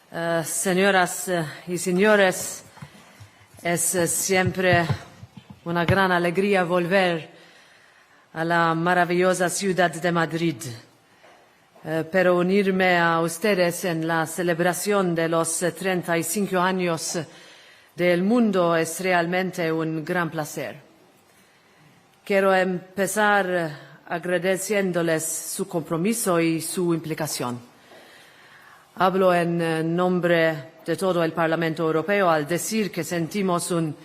Señoras y señores, es siempre una gran alegría volver a la maravillosa ciudad de Madrid, pero unirme a ustedes en la celebración de los 35 años del Mundo es realmente un gran placer. Quiero empezar agradeciéndoles su compromiso y su implicación. Hablo en nombre de todo el Parlamento Europeo al decir que sentimos un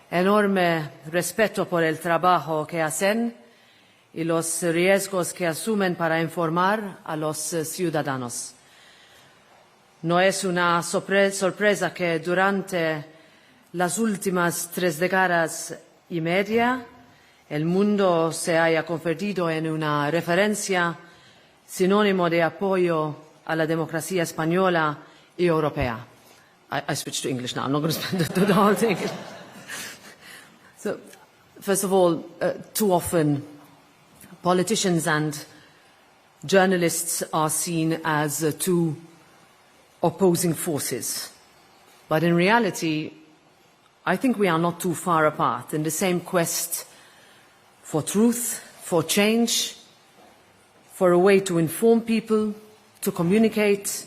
enorme respeto por el trabajo que hacen y los riesgos que asumen para informar a los ciudadanos. No es una sorpresa que durante las últimas 3 décadas y media el mundo se haya convertido en una referencia, sinónimo de apoyo a la democracia española y europea. I switch to English now. I'm not going to spend the whole thing. So, first of all, too often politicians and journalists are seen as two opposing forces. But in reality, I think we are not too far apart in the same quest for truth, for change, for a way to inform people, to communicate,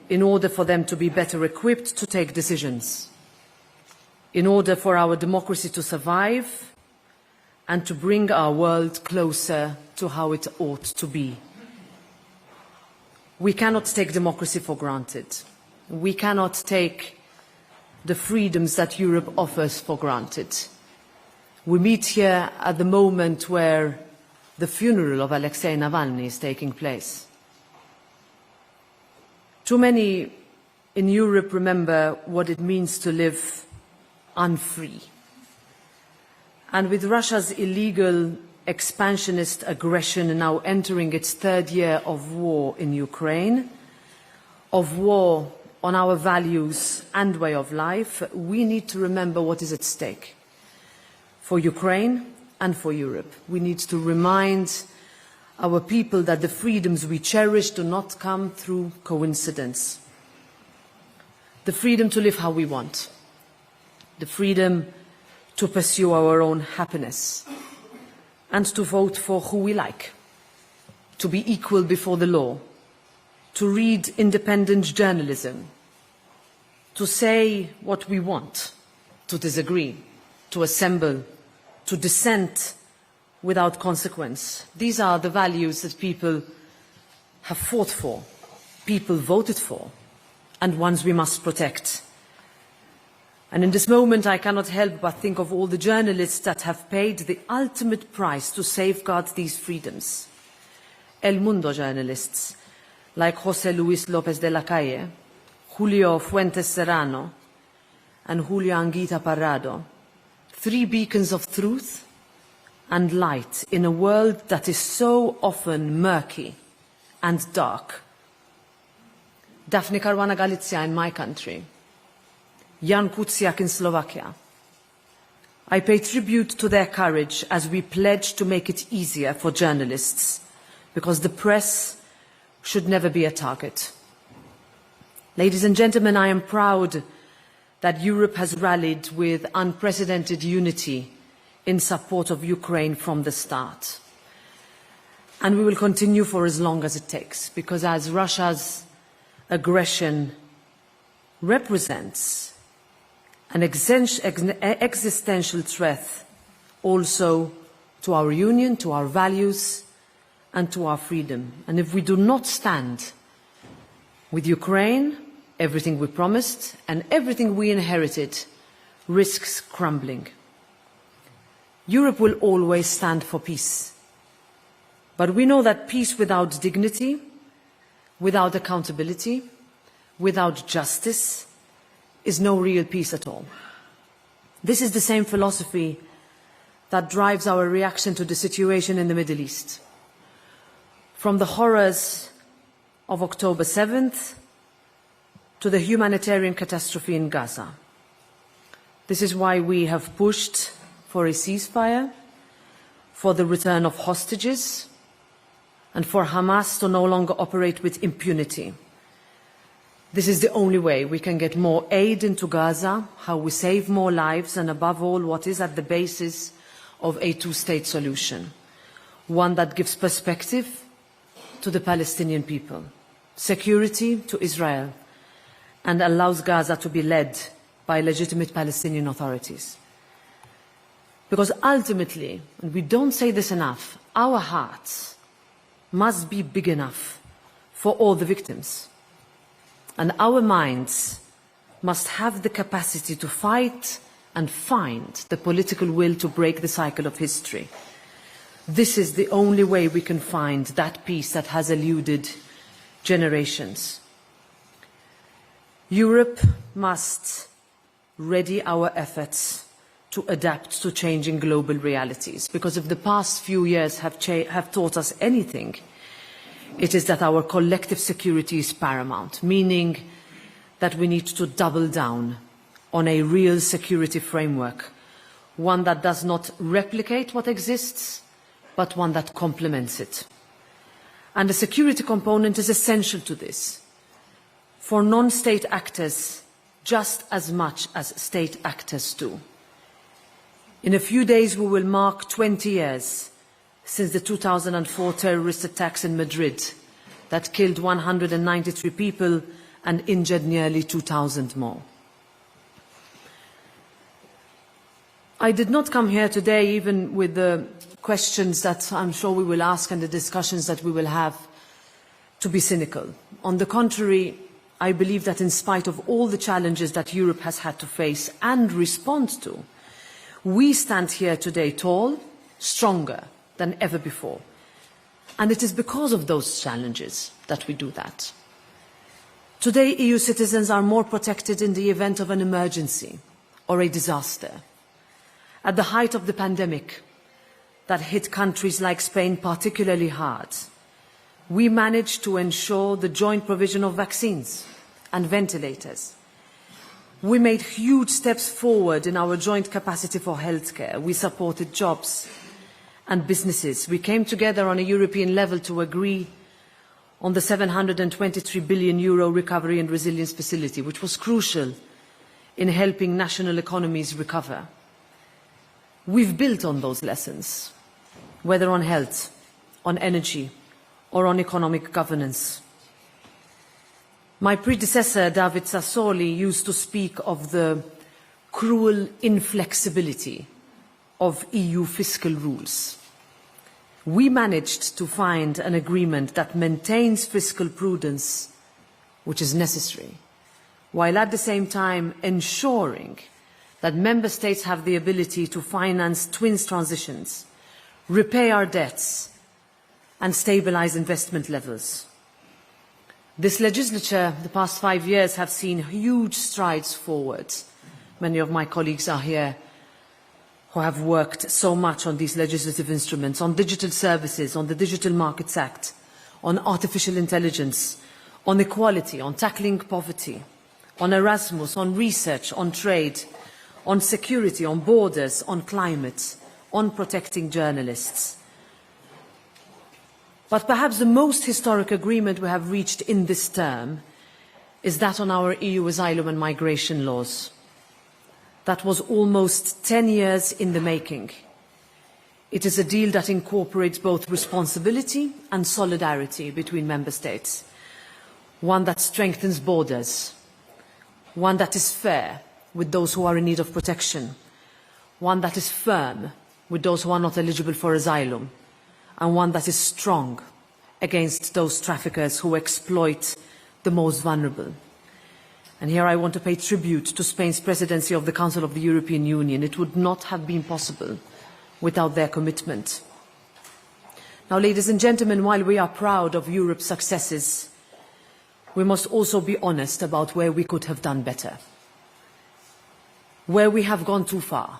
in order for them to be better equipped to take decisions, in order for our democracy to survive and to bring our world closer to how it ought to be. We cannot take democracy for granted. We cannot take the freedoms that Europe offers for granted. We meet here at the moment where the funeral of Alexei Navalny is taking place. Too many in Europe remember what it means to live unfree. And with Russia's illegal expansionist aggression now entering its 3rd year of war in Ukraine, of war on our values and way of life, we need to remember what is at stake. For Ukraine and for Europe, we need to remind our people that the freedoms we cherish do not come through coincidence. The freedom to live how we want, the freedom to pursue our own happiness, and to vote for who we like, to be equal before the law, to read independent journalism, to say what we want, to disagree, to assemble, to dissent without consequence. These are the values that people have fought for, people voted for, and ones we must protect. And in this moment, I cannot help but think of all the journalists that have paid the ultimate price to safeguard these freedoms. El Mundo journalists, like José Luis López de la Calle, Julio Fuentes Serrano, and Julio Anguita Parrado, 3 beacons of truth and light in a world that is so often murky and dark. Daphne Caruana Galizia in my country, Jan Kuciak in Slovakia. I pay tribute to their courage as we pledge to make it easier for journalists, because the press should never be a target. Ladies and gentlemen, I am proud that Europe has rallied with unprecedented unity in support of Ukraine from the start. And we will continue for as long as it takes, because as Russia's aggression represents an existential threat also to our union, to our values, and to our freedom. And if we do not stand with Ukraine, everything we promised and everything we inherited risks crumbling. Europe will always stand for peace. But we know that peace without dignity, without accountability, without justice, is no real peace at all. This is the same philosophy that drives our reaction to the situation in the Middle East. From the horrors of October 7th to the humanitarian catastrophe in Gaza. This is why we have pushed for a ceasefire, for the return of hostages, and for Hamas to no longer operate with impunity. This is the only way we can get more aid into Gaza, how we save more lives, and above all, what is at the basis of a two-state solution. One that gives perspective to the Palestinian people, security to Israel, and allows Gaza to be led by legitimate Palestinian authorities. Because ultimately, and we don't say this enough, our hearts must be big enough for all the victims. And our minds must have the capacity to fight and find the political will to break the cycle of history. This is the only way we can find that peace that has eluded generations. Europe must ready our efforts to adapt to changing global realities, because if the past few years have taught us anything, it is that our collective security is paramount, meaning that we need to double down on a real security framework, one that does not replicate what exists, but one that complements it. And the security component is essential to this, for non-state actors just as much as state actors do. In a few days we will mark 20 years since the 2004 terrorist attacks in Madrid that killed 193 people and injured nearly 2,000 more. I did not come here today, even with the questions that I'm sure we will ask and the discussions that we will have, to be cynical. On the contrary, I believe that in spite of all the challenges that Europe has had to face and respond to, we stand here today tall, stronger than ever before. And it is because of those challenges that we do that. Today, EU citizens are more protected in the event of an emergency or a disaster. At the height of the pandemic that hit countries like Spain particularly hard, we managed to ensure the joint provision of vaccines and ventilators. We made huge steps forward in our joint capacity for healthcare. We supported jobs and businesses. We came together on a European level to agree on the €723 billion recovery and resilience facility, which was crucial in helping national economies recover. We've built on those lessons, whether on health, on energy, or on economic governance. My predecessor, David Sassoli, used to speak of the cruel inflexibility of EU fiscal rules. We managed to find an agreement that maintains fiscal prudence, which is necessary, while at the same time ensuring that member states have the ability to finance twins transitions, repay our debts, and stabilise investment levels. This legislature, the past 5 years, have seen huge strides forward. Many of my colleagues are here who have worked so much on these legislative instruments, on digital services, on the Digital Markets Act, on artificial intelligence, on equality, on tackling poverty, on Erasmus, on research, on trade, on security, on borders, on climate, on protecting journalists. But perhaps the most historic agreement we have reached in this term is that on our EU asylum and migration laws. That was almost 10 years in the making. It is a deal that incorporates both responsibility and solidarity between member states, one that strengthens borders, one that is fair with those who are in need of protection, one that is firm with those who are not eligible for asylum, and one that is strong against those traffickers who exploit the most vulnerable. And here I want to pay tribute to Spain's presidency of the Council of the European Union. It would not have been possible without their commitment. Now, ladies and gentlemen, while we are proud of Europe's successes, we must also be honest about where we could have done better, where we have gone too far,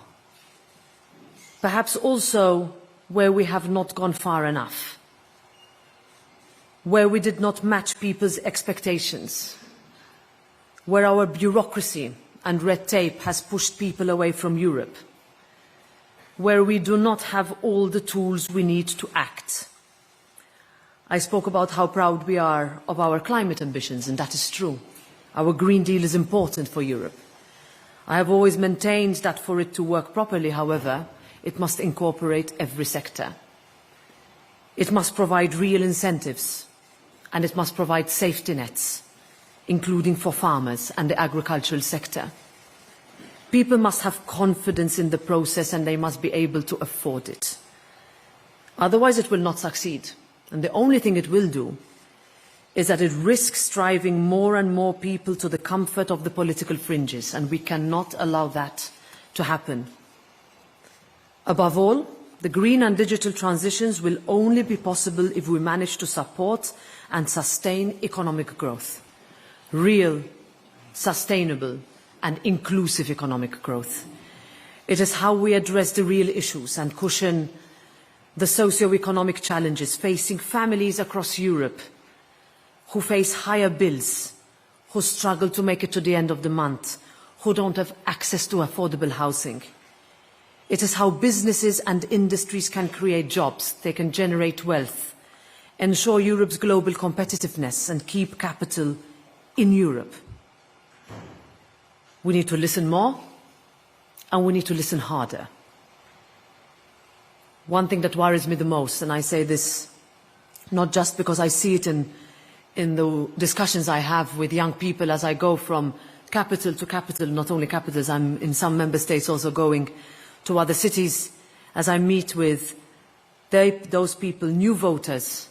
perhaps also where we have not gone far enough, where we did not match people's expectations, where our bureaucracy and red tape has pushed people away from Europe, where we do not have all the tools we need to act. I spoke about how proud we are of our climate ambitions, and that is true. Our Green Deal is important for Europe. I have always maintained that for it to work properly, however, it must incorporate every sector. It must provide real incentives, and it must provide safety nets, including for farmers and the agricultural sector. People must have confidence in the process and they must be able to afford it. Otherwise, it will not succeed. And the only thing it will do is that it risks driving more and more people to the comfort of the political fringes, and we cannot allow that to happen. Above all, the green and digital transitions will only be possible if we manage to support and sustain economic growth. Real, sustainable and inclusive economic growth. It is how we address the real issues and cushion the socio-economic challenges facing families across Europe who face higher bills, who struggle to make it to the end of the month, who don't have access to affordable housing. It is how businesses and industries can create jobs, they can generate wealth, ensure Europe's global competitiveness and keep capital in Europe. We need to listen more and we need to listen harder. One thing that worries me the most, and I say this not just because I see it in the discussions I have with young people as I go from capital to capital, not only capitals, I'm in some member states also going to other cities, as I meet with those people, new voters,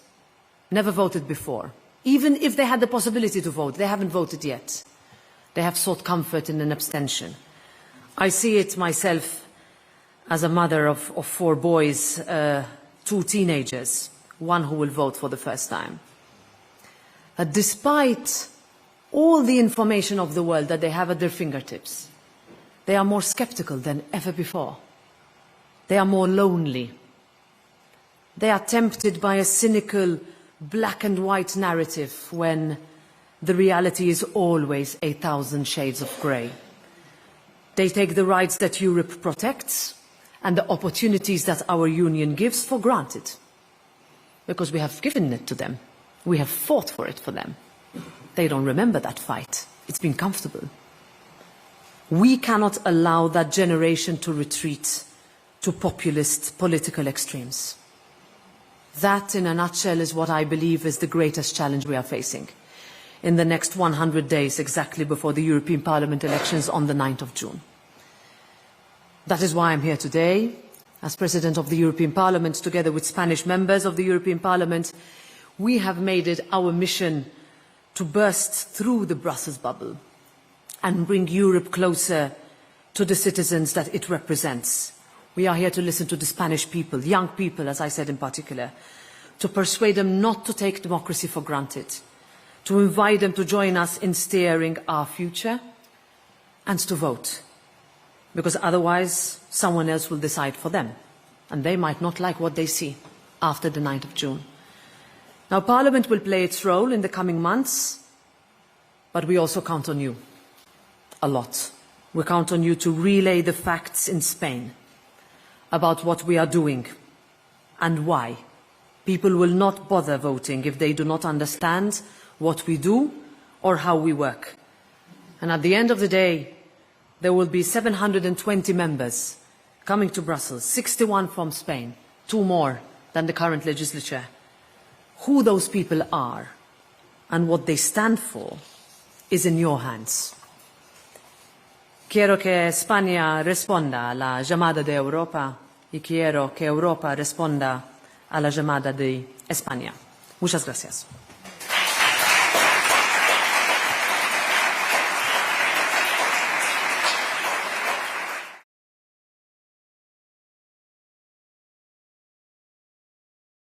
never voted before. Even if they had the possibility to vote, they haven't voted yet. They have sought comfort in an abstention. I see it myself as a mother of 4 boys, 2 teenagers, one who will vote for the first time. Despite all the information of the world that they have at their fingertips, they are more skeptical than ever before. They are more lonely. They are tempted by a cynical black and white narrative when the reality is always 1,000 shades of grey. They take the rights that Europe protects and the opportunities that our union gives for granted, because we have given it to them. We have fought for it for them. They don't remember that fight. It's been comfortable. We cannot allow that generation to retreat to populist political extremes. That, in a nutshell, is what I believe is the greatest challenge we are facing in the next 100 days, exactly before the European Parliament elections on the 9th of June. That is why I'm here today, as President of the European Parliament, together with Spanish members of the European Parliament. We have made it our mission to burst through the Brussels bubble and bring Europe closer to the citizens that it represents. We are here to listen to the Spanish people, young people, as I said in particular, to persuade them not to take democracy for granted, to invite them to join us in steering our future and to vote. Because otherwise, someone else will decide for them, and they might not like what they see after the 9th of June. Now, Parliament will play its role in the coming months, but we also count on you a lot. We count on you to relay the facts in Spain about what we are doing and why. People will not bother voting if they do not understand what we do or how we work. And at the end of the day, there will be 720 members coming to Brussels, 61 from Spain, 2 more than the current legislature. Who those people are and what they stand for is in your hands. Quiero que España responda a la llamada de Europa y quiero que Europa responda a la llamada de España. Muchas gracias.